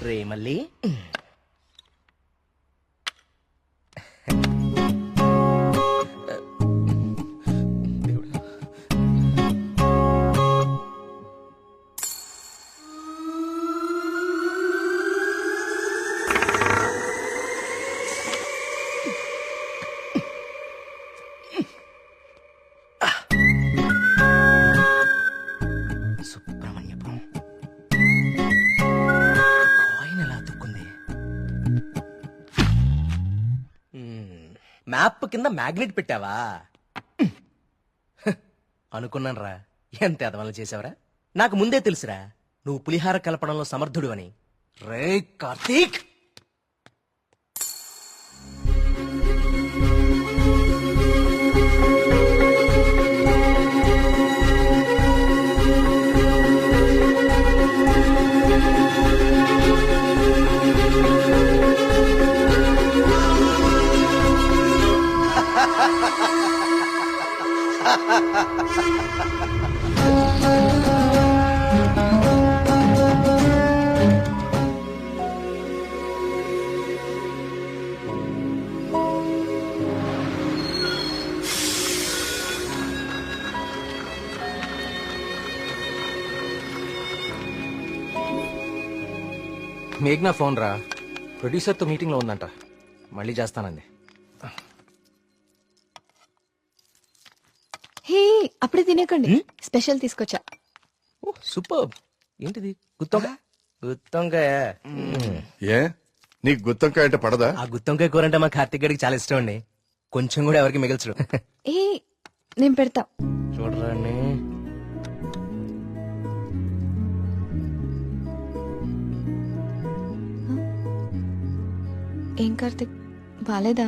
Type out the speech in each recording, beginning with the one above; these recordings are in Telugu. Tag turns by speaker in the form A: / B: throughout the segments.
A: రే మళ్ళీ సుబ్రహ్మణ్యపురం కాయిన్ ఎలా అతుక్కుంది? మ్యాప్ కింద మ్యాగ్నెట్ పెట్టావా? అనుకున్నాను రా, ఎంత ఎదవలు చేసావరా. నాకు ముందే తెలుసురా నువ్వు పులిహార కలపడంలో సమర్థుడు అని. రే కార్తీక్,
B: మేఘ్నా ఫోన్ రా, ప్రొడ్యూసర్తో మీటింగ్లో ఉందంట, మళ్ళీ చేస్తానంది.
C: హే, అప్పుడే తినేకండి, స్పెషల్ తీసుకొచ్చా.
A: ఓ సూపర్. ఏంటిది? గుత్తొంకాయ? గుత్తొంకాయ?
D: ఏ నీకు గుత్తొంకాయ అంటే పడదా?
A: ఆ గుత్తొంకాయ కూర అంటే మా కార్తీక్ గడికి చాలా ఇష్టం అండి. కొంచెం కూడా ఎవరికి మిగల్చడు.
C: ఏ, నేను పెడతా.
A: చూడరాండి,
C: ఏం కార్తిక్, బాలేదా?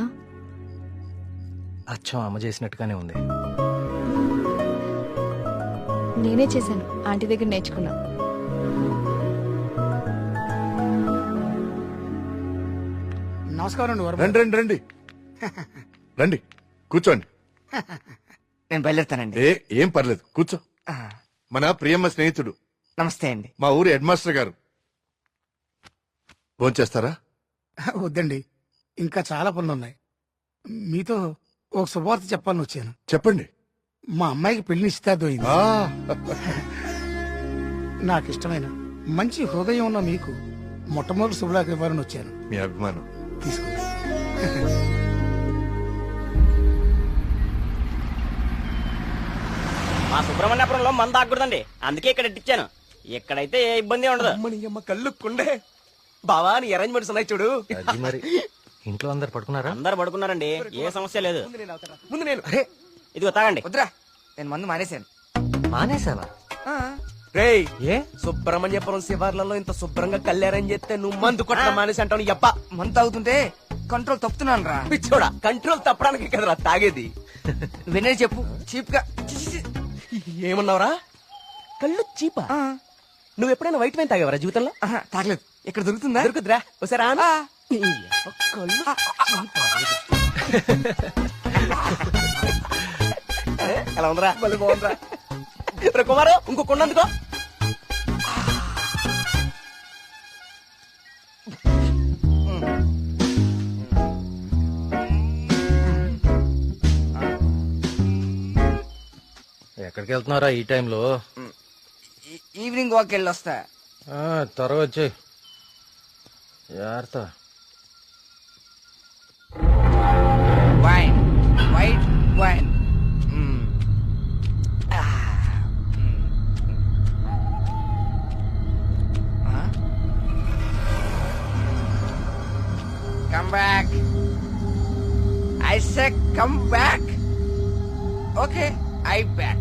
B: అచ్చం అమ్మ చేసినట్టుగానే ఉంది.
C: నేనే చేశాను, ఆంటీ దగ్గర నేర్చుకున్నా.
E: నమస్కారం అండి.
D: రండి రండి రండి రండి, కూర్చోండి.
E: నేను బయలుదేరుతానండి.
D: ఏం పర్లేదు, కూర్చో. మన ప్రియమ్మ స్నేహితుడు,
E: నమస్తే అండి.
D: మా ఊరి హెడ్ మాస్టర్ గారు. భోంచేస్తారా?
E: వద్దండి, ఇంకా చాలా పనులు ఉన్నాయి. మీతో ఒక శుభవార్త చెప్పాలని వచ్చాను.
D: చెప్పండి.
E: మా అమ్మాయికి పెళ్లి నిశ్చితార్థమైంది.
D: ఆ,
E: నాకు ఇష్టమైన మంచి హృదయం ఉన్న మీకు మొట్టమొదటి శుభలాకి ఇవ్వాలని వచ్చాను.
D: మీ అభిమానం.
E: తీసుకోండి.
F: మా సుబ్రహ్మణ్యపురంలో మంద ఆగకూడదండి, అందుకే ఇక్కడ ఇచ్చాను. ఇక్కడైతే ఏ ఇబ్బంది ఉండదు.
A: అమ్మని అమ్మ కళ్ళు కుండే. బావా నీ అరేంజ్మెంట్స్ ఉన్నాయి చూడు.
B: అది మరి ఇంట్లో అందరు పడుకున్నారా?
F: అందరు పడుకున్నారండి, ఏ సమస్య లేదు.
A: ముందు నేను.
F: ఇదిగో తాగండి.
G: వద్దురా, నేను మందు మానేశాను.
B: మానేసావా?
A: రేయ్,
B: ఏ
A: సుబ్రహ్మణ్యపురం శివార్లలో ఇంత శుభ్రంగా కళ్యాణం చేస్తే నువ్వు మందు కొట్టడం మానేసి అంటావు. యప్ప
G: మందు తాగుతుంటే కంట్రోల్ తప్పుతున్నాను రా.
A: పిచ్చోడా, కంట్రోల్ తప్పడానికి కదరా తాగేది.
G: వినే చెప్పు, చీప్ గా.
A: ఏమన్నావురా? కళ్ళు చీపా? నువ్వు ఎప్పుడైనా వైట్ వైన్ తాగేవరా జీవితంలో?
G: తాగలేదు. ఇక్కడ దొరుకుతుందా?
A: దొరుకుతురా? ఒకసారి ఆను. ఎలా ఉందిరా? మళ్ళీ బాగుందిరా. రే కుమారు, ఇంకో కొండ అందుకో.
B: ఎక్కడికి వెళ్తున్నారా ఈ టైంలో?
G: ఈవినింగ్ వాక్ వెళ్ళి వస్తా.
B: త్వరగా వచ్చే జాగ్రత్త.
G: Wine, white wine. Come back. I said come back. Okay, I back.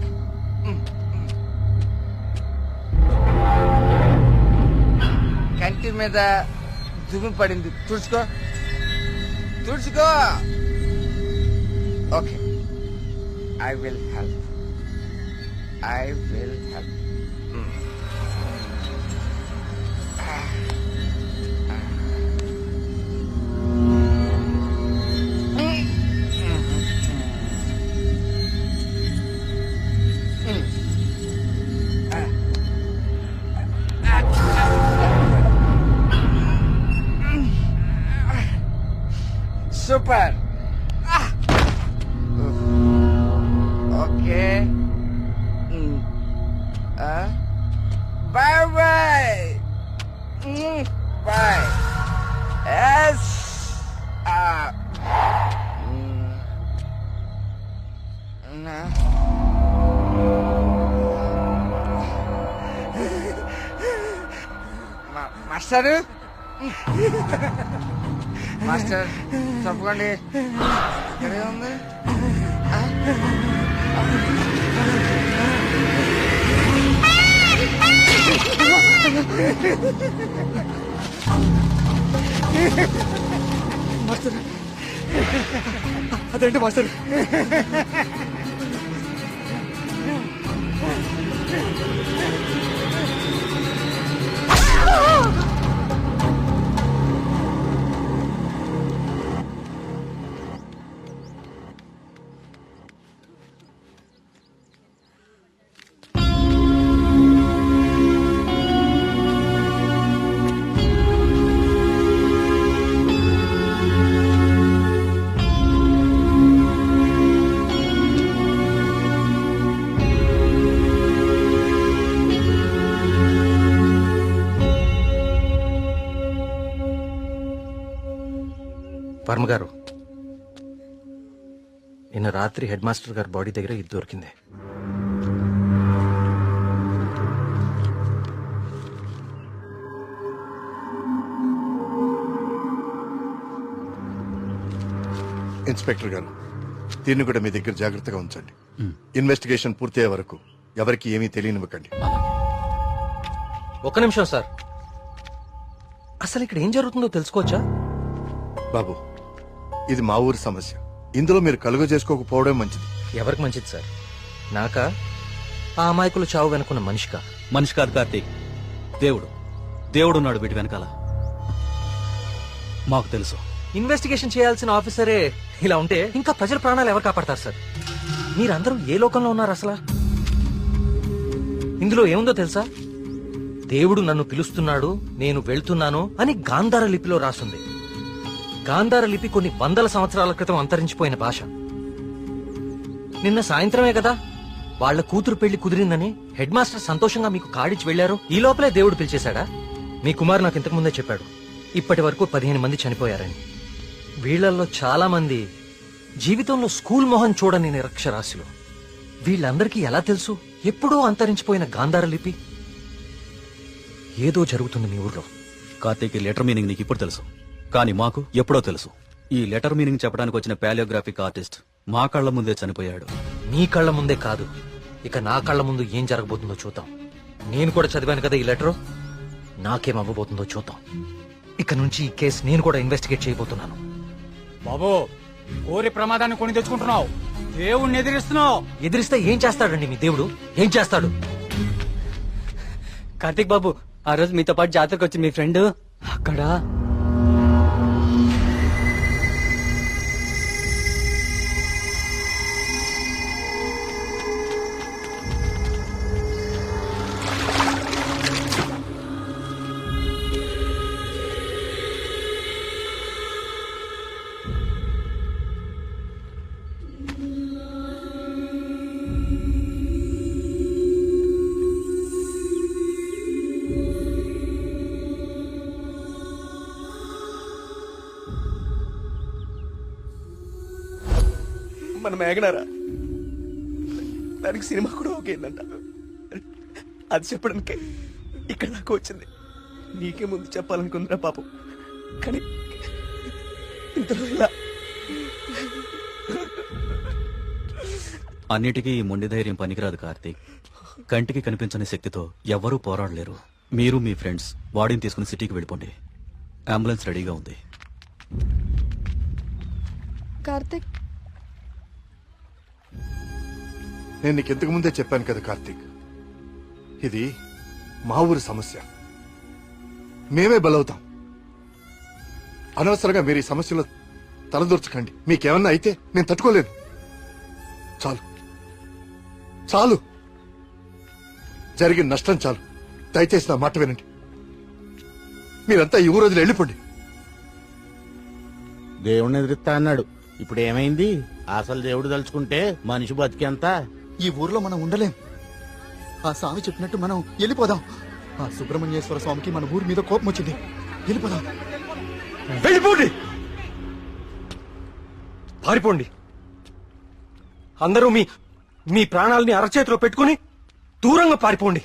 G: కంటి మీద దుమ్ము పడింది, తుడుచుకో తుడుచుకో. Okay, I will help. I will help. Super. Okay bye bye bye. Yes master master తప్పకండి. ఇక్కడే ఉంది.
B: అదేంటి మాస్టర్? వర్మ గారు, నిన్న రాత్రి హెడ్ మాస్టర్ గారి బాడీ దగ్గర ఇది దొరికింది.
D: ఇన్స్పెక్టర్ గారు, దీన్ని కూడా మీ దగ్గర జాగ్రత్తగా ఉంచండి. ఇన్వెస్టిగేషన్ పూర్తయ్యే వరకు ఎవరికి ఏమీ తెలియనివ్వకండి.
B: ఒక్క నిమిషం సార్, అసలు ఇక్కడ ఏం జరుగుతుందో తెలుసుకోవచ్చా?
D: బాబు, ఇది మా ఊరి సమస్య. ఇందులో మీరు కలుగ చేసుకోకపోవడం మంచిది.
B: ఎవరికి మంచిది సార్? నాకా, ఆ అమాయకులు చావు వెనుకున్న మనిషికా?
H: మనిషి కాదు కార్తీక్, దేవుడున్నాడు వీటి వెనకాల. మాకు తెలుసు.
B: ఇన్వెస్టిగేషన్ చేయాల్సిన ఆఫీసరే ఇలా ఉంటే ఇంకా ప్రజల ప్రాణాలు ఎవరు కాపాడతారు సార్? మీరందరూ ఏ లోకంలో ఉన్నారు అసలు? ఇందులో ఏముందో తెలుసా? దేవుడు నన్ను పిలుస్తున్నాడు, నేను వెళ్తున్నాను అని గాంధార లిపిలో రాసుంది. గాంధార లిపి కొన్ని వందల సంవత్సరాల క్రితం అంతరించిపోయిన భాష. నిన్న సాయంత్రమే కదా వాళ్ల కూతురు పెళ్లి కుదిరిందని హెడ్ మాస్టర్ సంతోషంగా మీకు కాడిచి వెళ్లారు. ఈ లోపలే దేవుడు పిలిచేశాడా? మీ కుమారు నాకు ఇంతకు ముందే చెప్పాడు, ఇప్పటి వరకు 15 మంది చనిపోయారని. వీళ్లలో చాలా మంది జీవితంలో స్కూల్ మొహం చూడని నిరక్షరాస్యులు. వీళ్ళందరికీ ఎలా తెలుసు ఎప్పుడో అంతరించిపోయిన గాంధార లిపి? ఏదో జరుగుతుంది మీ ఊర్లో.
H: కార్తీక్, ఈ లెటర్ మీనింగ్ నీకు ఇప్పుడు తెలుసు, కానీ మాకు ఎప్పుడో తెలుసు. ఈ లెటర్ మీనింగ్ చెప్పడానికి వచ్చిన పాలియోగ్రాఫిక్ ఆర్టిస్ట్ మా కళ్ల ముందే చనిపోయాడు.
B: మీ కళ్ల ముందే కాదు, ఇక నా కళ్ల ముందు ఏం జరగబోతుందో చూద్దాం. నేను కూడా చదివాను కదా ఈ లెటరు, నాకేం అవ్వబోతుందో చూద్దాం. ఇక నుంచి ఈ కేసు నేను కూడా ఇన్వెస్టిగేట్ చేయబోతున్నాను.
I: బాబు, కోరి ప్రమాదాన్ని కొని తెచ్చుకుంటున్నావు, దేవుణ్ణి ఎదిరిస్తున్నావు.
B: ఎదిరిస్తే ఏం చేస్తాడండి మీ దేవుడు? ఏం చేస్తాడు?
I: కార్తీక్ బాబు, ఆ రోజు మీతో పాటు జాతరకు వచ్చింది మీ ఫ్రెండ్, అక్కడ
A: మన మేఘనారా, దానికి సినిమా కూడా ఒకేందంట. అది చెప్పడానికే ఇక్కడ దాకా వచ్చింది. నీకే ముందు చెప్పాలనుకుందిరా పాపం, కానీ ఇంతలో ఇలా.
H: అన్నిటికీ ఈ మొండి ధైర్యం పనికిరాదు కార్తీక్. కంటికి కనిపించని శక్తితో ఎవ్వరూ పోరాడలేరు. మీరు మీ ఫ్రెండ్స్ బాడీని తీసుకుని సిటీకి వెళ్ళిపోండి. అంబులెన్స్ రెడీగా ఉంది.
C: కార్తిక్,
D: నేను నీకు ఇంతకు ముందే చెప్పాను కదా కార్తీక్, ఇది మా ఊరి సమస్య. మేమే బలవుతాం. అనవసరంగా మీరు ఈ సమస్యలో తలదూర్చకండి. మీకేమన్నా అయితే నేను తట్టుకోలేను. చాలు చాలు, జరిగిన నష్టం చాలు. దయచేసి నా మాట వినండి. మీరంతా ఈ ఊరు వదిలి వెళ్ళిపోండి.
J: దేవుడిని ఎదిరిస్తా అన్నాడు. ఇప్పుడు ఏమైంది? అసలు దేవుడు తలుచుకుంటే మనిషి బతికేంత.
K: ఈ ఊర్లో మనం ఉండలేం. ఆ స్వామి చెప్పినట్టు మనం వెళ్ళిపోదాం. ఆ సుబ్రహ్మణ్యేశ్వర స్వామికి మన ఊరి మీద కోపం వచ్చింది. వెళ్ళిపోదాం.
B: వెళ్ళిపోండి, పారిపోండి. అందరూ మీ మీ ప్రాణాలని అరచేతిలో పెట్టుకుని దూరంగా పారిపోండి.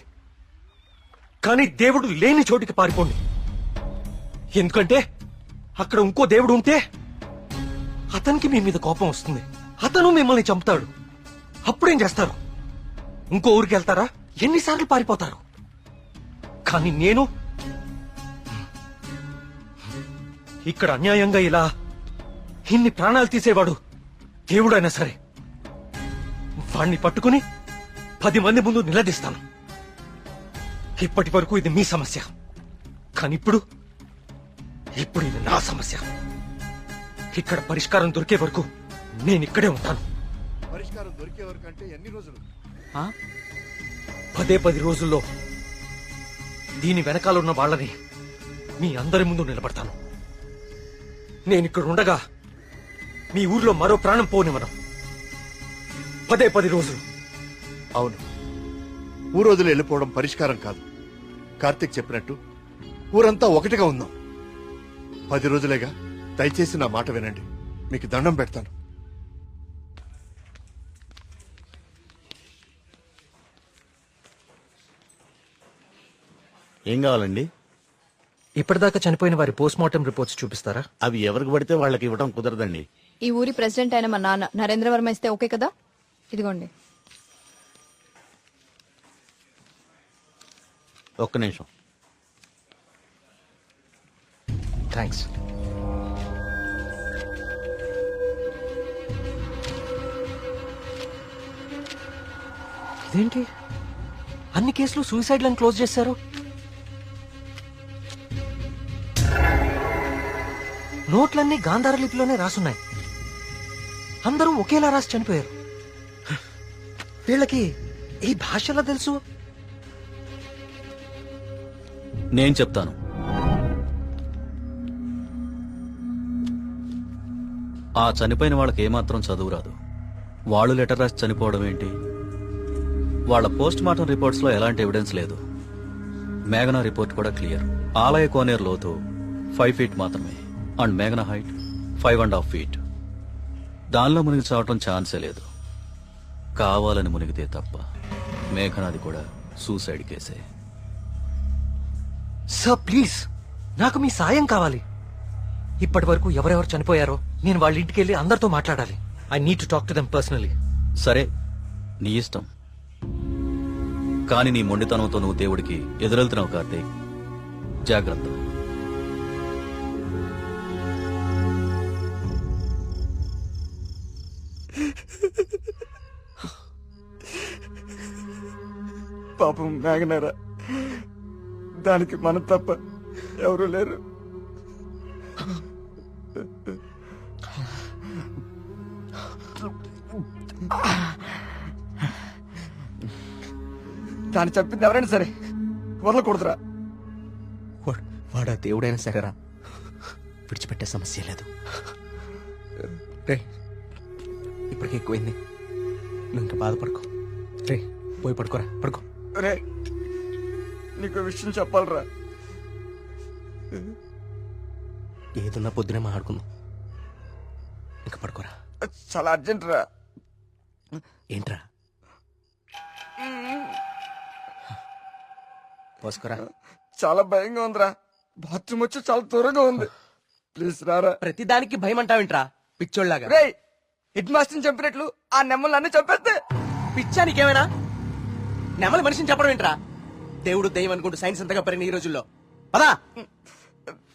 B: కానీ దేవుడు లేని చోటికి పారిపోండి. ఎందుకంటే అక్కడ ఇంకో దేవుడు ఉంటే అతనికి మీ మీద కోపం వస్తుంది. అతను మిమ్మల్ని చంపుతాడు. అప్పుడేం చేస్తారు? ఇంకో ఊరికి వెళ్తారా? ఎన్నిసార్లు పారిపోతారు? కానీ నేను ఇక్కడ అన్యాయంగా ఇలా ఇన్ని ప్రాణాలు తీసేవాడు దేవుడైనా సరే వాణ్ణి పట్టుకుని 10 మంది ముందు నిలదీస్తాను. ఇప్పటి వరకు ఇది మీ సమస్య, కానీ ఇప్పుడు ఇది నా సమస్య. ఇక్కడ పరిష్కారం దొరికే వరకు నేను ఇక్కడే ఉంటాను.
D: పరిష్కారం దొరికే వరకు అంటే ఎన్ని రోజులు?
B: 10 రోజుల్లో దీని వెనకాల ఉన్న వాళ్ళని మీ అందరి ముందు నిలబడతాను. నేను ఇక్కడ ఉండగా మీ ఊర్లో మరో ప్రాణం పోనివ్వను. 10 రోజులు.
D: అవును, ఊరోజులు వెళ్ళిపోవడం పరిష్కారం కాదు. కార్తీక్ చెప్పినట్టు ఊరంతా ఒకటిగా ఉందాం. 10 రోజులేగా. దయచేసి నా మాట వినండి. మీకు దండం పెడతాను.
J: ఏం కావాలండి?
B: ఇప్పటిదాకా చనిపోయిన వారి పోస్ట్ మార్టం రిపోర్ట్స్ చూపిస్తారా?
J: అవి ఎవరికి పడితే వాళ్ళకి ఇవ్వడం కుదరదండి.
C: ఈ ఊరి ప్రెసిడెంట్ అయిన మా నాన్న నరేంద్ర వర్మ ఇస్తే ఓకే కదా? ఇదిగోండి.
J: ఒక్క నిమిషం.
B: థ్యాంక్స్. ఇదేంటి అన్ని కేసులు సూసైడ్లను క్లోజ్ చేశారు? నోట్లన్నీ గాంధార లిపిలోనే రాసున్నాయి. అందరూ ఒకేలా రాసి చనిపోయారు. వీళ్ళకి ఈ భాషలో తెలుసు.
H: నేను చెప్తాను. ఆ చనిపోయిన వాళ్ళకి ఏమాత్రం చదువు రాదు. వాళ్ళు లెటర్ రాసి చనిపోవడం ఏంటి? వాళ్ళ పోస్ట్ మార్టం రిపోర్ట్స్ లో ఎలాంటి ఎవిడెన్స్ లేదు. మేఘనా రిపోర్ట్ కూడా క్లియర్. ఆలయ కోనేరు లోతు 5 feet మాత్రమే. అండ్ మేఘనా హైట్ 5.5 feet. దానిలో మునిగి చావటం ఛాన్సే లేదు. కావాలని మునిగితే తప్ప. మేఘనాది కూడా సూసైడ్ కేసే.
B: సార్ ప్లీజ్, నాకు మీ సాయం కావాలి. ఇప్పటి వరకు ఎవరెవరు చనిపోయారో నేను వాళ్ళ ఇంటికి వెళ్ళి అందరితో మాట్లాడాలి. I need to talk to them personally.
H: సరే, నీ ఇష్టం. కానీ నీ మొండితనంతో నువ్వు దేవుడికి ఎదురెళ్తున్నావు కార్తీక్. జాగ్రత్త.
G: పాపం మేఘనారా, దానికి మనం తప్ప ఎవరు లేరు. దాన్ని చెప్పింది ఎవరైనా సరే వదలకూడదురా.
A: వాడా దేవుడైనా సరేరా, విడిచిపెట్టే సమస్య లేదు. రే, ఇప్పటికే ఎక్కువైంది. నువ్వు ఇంకా బాధపడుకో. రే, పోయి పడుకోరా, పడుకో.
G: రే, నీకు విషయం చెప్పాలరా.
A: ఏదున్నా పొద్దునే మాట్లాడుకుందాం. ఇంకా పడుకోరా.
G: చాలా అర్జెంట్ రా.
A: ఏంట్రా? పోసుకోరా.
G: చాలా భయంగా ఉందిరా. బాత్రూమ్ వచ్చి చాలా దూరంగా ఉంది. ప్లీజ్ రారా.
A: ప్రతిదానికి భయం అంటావేంట్రా పిచ్చోళ్ళలాగా?
G: రే, హెడ్ మాస్టర్ చంపినట్లు ఆ నెమ్మలు అన్ని చంపేస్తే.
A: పిచ్చా నీకేమైనా? నెమలి మనిషిని చెప్పడం ఏంట్రా? దేవుడు దయ్యం అనుకుంటూ సైన్స్ అంతగా పెరిగిన ఈ రోజుల్లో. పదా.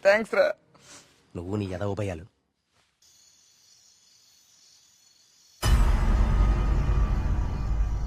G: థ్యాంక్స్ రా.
A: నువ్వు నీ ఎదవ భయాలు.